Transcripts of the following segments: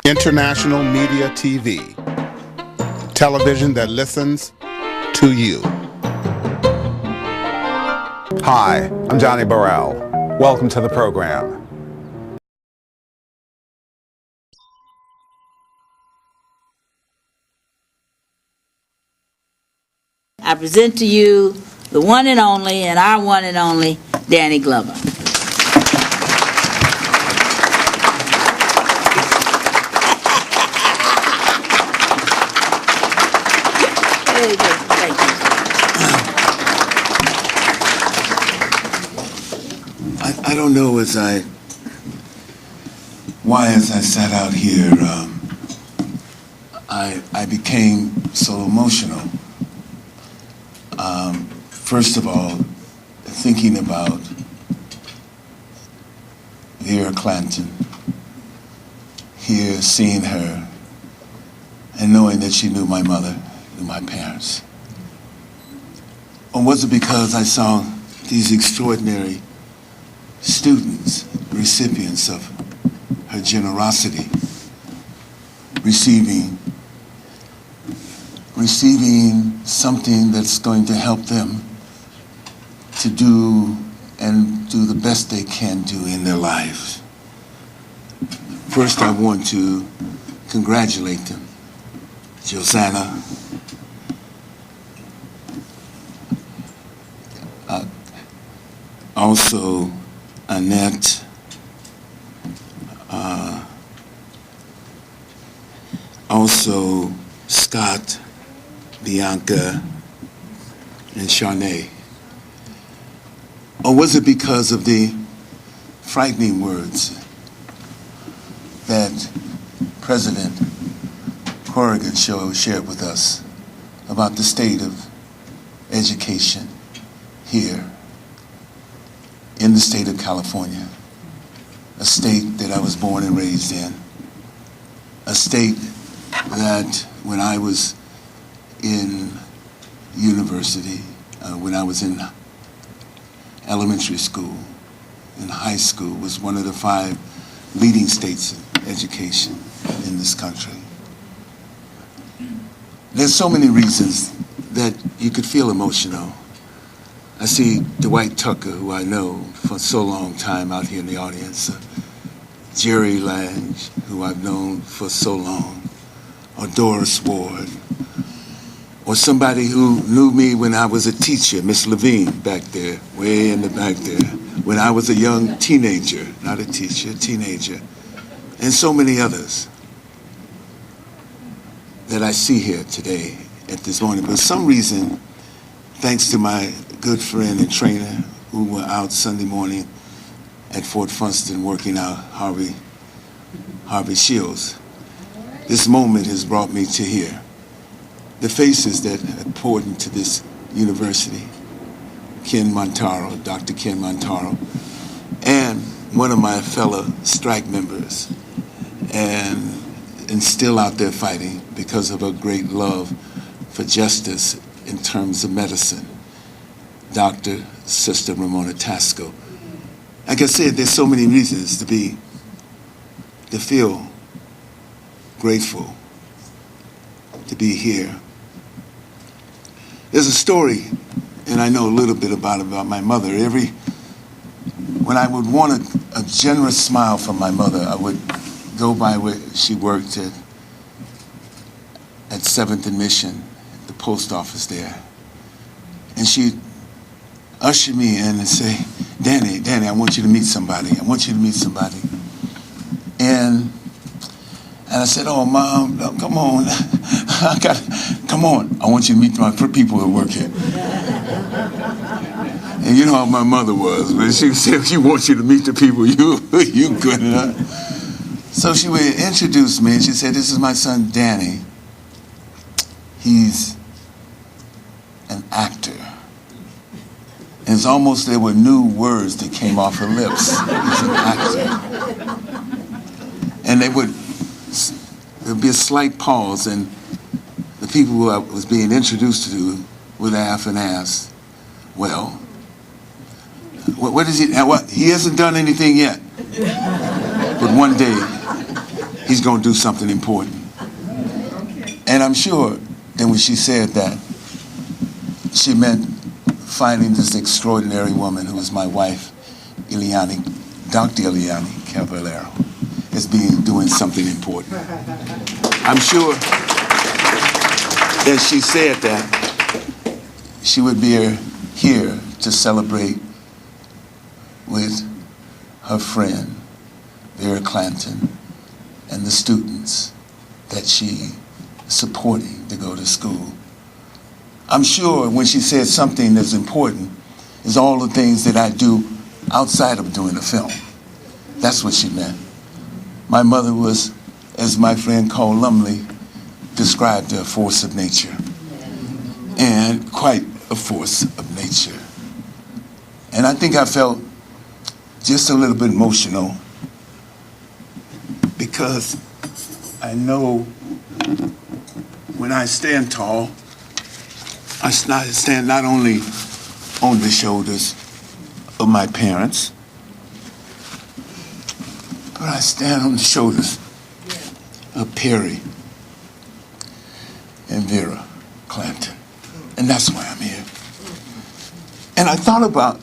International Media TV. Television that listens to you. Hi, I'm Johnnie Burrell. Welcome to the program. I present to you the one and only, and our one and only, Danny Glover. Thank you. I don't know why as I sat out here, I became so emotional. First of all, thinking about Vera Clanton, here seeing her and knowing that she knew my mother, knew my parents. Or was it because I saw these extraordinary students, recipients of her generosity, receiving something that's going to help them to do the best they can do in their lives. First, I want to congratulate them. Josanna, also Annette, also Scott, Bianca, and Charnay. Or was it because of the frightening words that President Corrigan shared with us about the state of education here in the state of California, a state that I was born and raised in, a state that when I was in university, when I was in elementary school, in high school, was one of the 5 leading states in education in this country. There's so many reasons that you could feel emotional. I see Dwight Tucker, who I know for so long time out here in the audience, Jerry Lange, who I've known for so long, or Doris Ward, or somebody who knew me when I was a teacher, Miss Levine back there, way in the back there, when I was a young teenager, not a teacher, a teenager, and so many others that I see here today at this morning. But for some reason, thanks to my good friend and trainer who were out Sunday morning at Fort Funston working out Harvey Shields, this moment has brought me to here. The faces that had poured into this university, Ken Montaro, Dr. Ken Montaro, and one of my fellow strike members, and still out there fighting because of a great love for justice in terms of medicine, Dr. Sister Ramona Tasco. Like I said, there's so many reasons to feel grateful to be here. There's a story, and I know a little bit about my mother. When I would want a generous smile from my mother, I would go by where she worked at 7th and Mission, the post office there. And she'd usher me in and say, Danny, I want you to meet somebody. I want you to meet somebody. And I said, oh, Mom, no, come on. Come on. I want you to meet my people who work here. And you know how my mother was. When she said, she wants you to meet the people you good enough. So she would introduce me, and she said, this is my son, Danny. He's an actor. And it's almost there were new words that came off her lips. He's an actor. And there'd be a slight pause, and the people who I was being introduced to would laugh and ask, well, what is he, what? He hasn't done anything yet. But one day, he's going to do something important. And I'm sure that when she said that, she meant finding this extraordinary woman who is my wife, Dr. Eliane Caballero, as doing something important. I'm sure that she said that she would be here to celebrate with her friend, Vera Clanton, and the students that she is supporting to go to school. I'm sure when she said something that's important is all the things that I do outside of doing a film. That's what she meant. My mother was, as my friend Cole Lumley described, a force of nature, and quite a force of nature. And I think I felt just a little bit emotional because I know when I stand tall, I stand not only on the shoulders of my parents, but I stand on the shoulders of Perry and Vera Clanton. And that's why I'm here. And I thought about,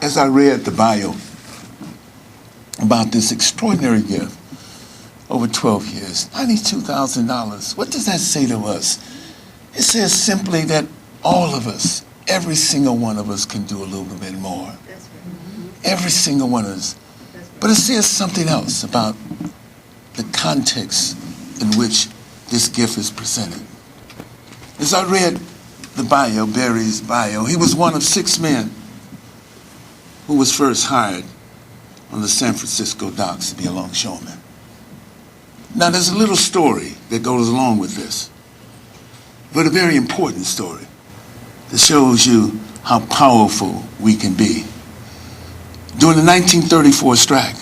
as I read the bio, about this extraordinary gift over 12 years, $92,000. What does that say to us? It says simply that all of us, every single one of us can do a little bit more. Every single one of us. But it says something else about the context in which this gift is presented. As I read the bio, Barry's bio, he was one of 6 men who was first hired on the San Francisco docks to be a longshoreman. Now, there's a little story that goes along with this, but a very important story that shows you how powerful we can be. During the 1934 strike,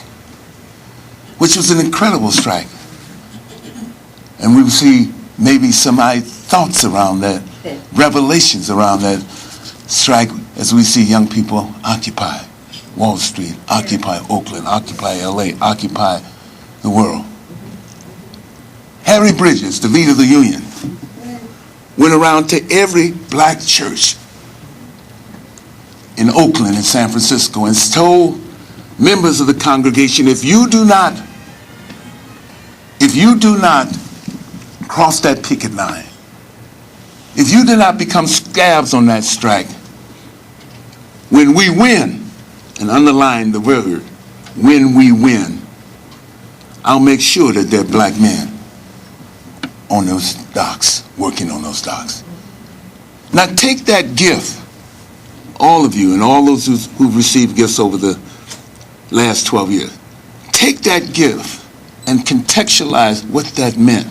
which was an incredible strike, and we will see maybe some thoughts around that, revelations around that strike as we see young people occupy Wall Street, occupy Oakland, occupy LA, occupy the world. Harry Bridges, the leader of the union, went around to every black church in Oakland and San Francisco and told members of the congregation, if you do not cross that picket line, if you do not become scabs on that strike, when we win, and underline the word, when we win, I'll make sure that there are black men on those docks, working on those docks. Now take that gift, all of you and all those who've received gifts over the last 12 years, take that gift and contextualize what that meant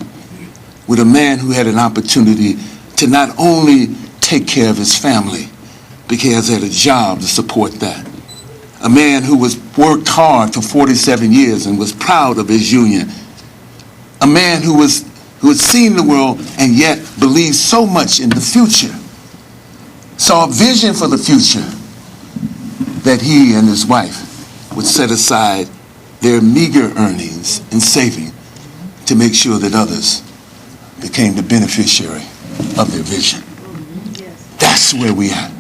with a man who had an opportunity to not only take care of his family, because he had a job to support that. A man who worked hard for 47 years and was proud of his union. A man who had seen the world and yet believed so much in the future. Saw a vision for the future that he and his wife would set aside their meager earnings and saving to make sure that others became the beneficiary of their vision. That's where we are.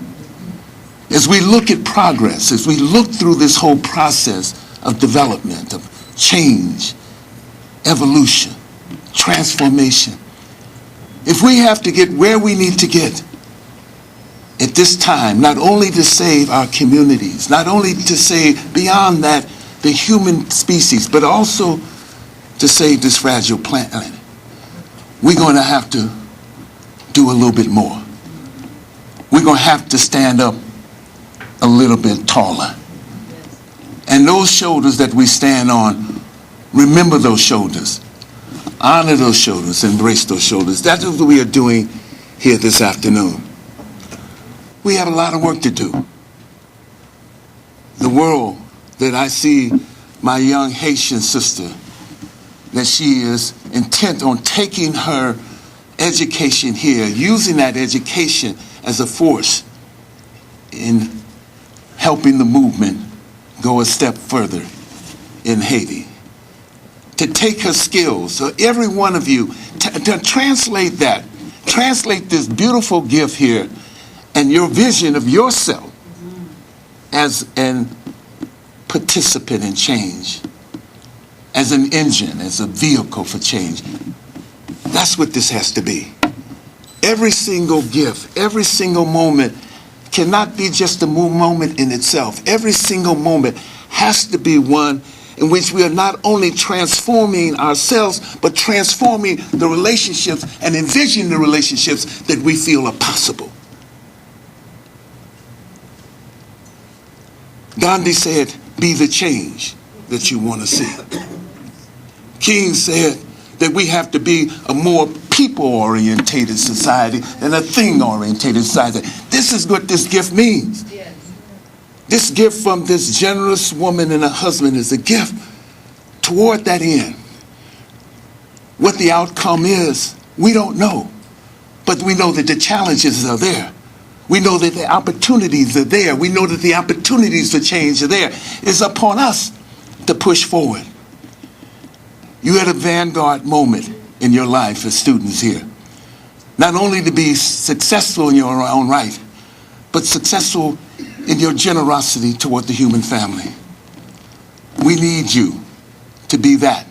As we look at progress, as we look through this whole process of development, of change, evolution, transformation, if we have to get where we need to get at this time, not only to save our communities, not only to save beyond that the human species, but also to save this fragile planet, we're going to have to do a little bit more. We're going to have to stand up a little bit taller. And those shoulders that we stand on, remember those shoulders. Honor those shoulders, embrace those shoulders. That's what we are doing here this afternoon. We have a lot of work to do. The world that I see my young Haitian sister, that she is intent on taking her education here, using that education as a force in helping the movement go a step further in Haiti. to take her skills. So every one of you, to translate that, translate this beautiful gift here and your vision of yourself as an participant in change, as an engine, as a vehicle for change. That's what this has to be. Every single gift, every single moment cannot be just a moment in itself. Every single moment has to be one in which we are not only transforming ourselves, but transforming the relationships and envisioning the relationships that we feel are possible. Gandhi said, be the change that you want to see. King said that we have to be a more people-orientated society than a thing-orientated society. This is what this gift means. Yes. This gift from this generous woman and her husband is a gift toward that end. What the outcome is, we don't know. But we know that the challenges are there. We know that the opportunities are there. We know that the opportunities for change are there. It's upon us to push forward. You had a vanguard moment in your life as students here. Not only to be successful in your own right, but successful in your generosity toward the human family. We need you to be that.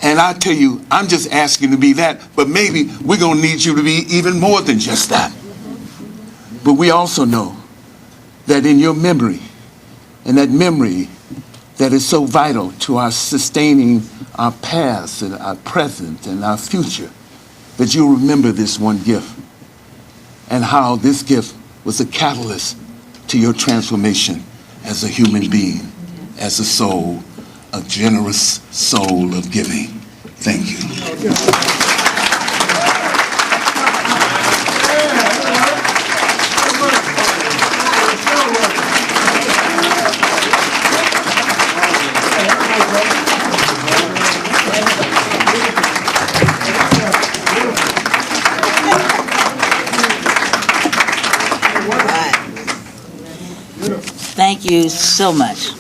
And I tell you, I'm just asking to be that, but maybe we're going to need you to be even more than just that. But we also know that in your memory, and that memory that is so vital to our sustaining our past and our present and our future, that you'll remember this one gift and how this gift was a catalyst to your transformation as a human being, as a soul, a generous soul of giving. Thank you. Thank you so much.